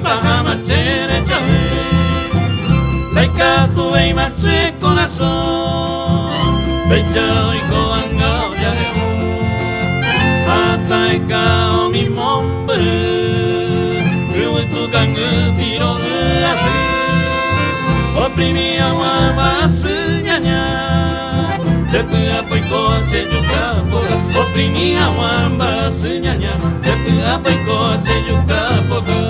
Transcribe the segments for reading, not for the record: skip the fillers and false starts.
pajama chere chave. Laika tu vei más corazón. Becha y coanga ya de Ataika o mi mombre. Yo tu cangu tiro así. Oprimi agua basunya. Cepu apa ikut sejuka boga. Oprimi agua basunya. Cepu apa ikut sejuka boga.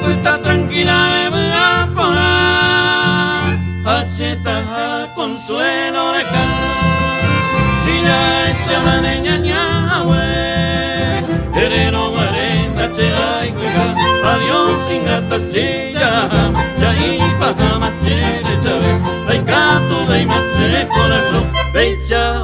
Está tranquila de por Haceta consuelo de acá. Si ya echa la leña ñahue, herero guarenda te hay cuica. Adiós ingata silla, ya iba a machere chave. Ay gato de machere corazón, becha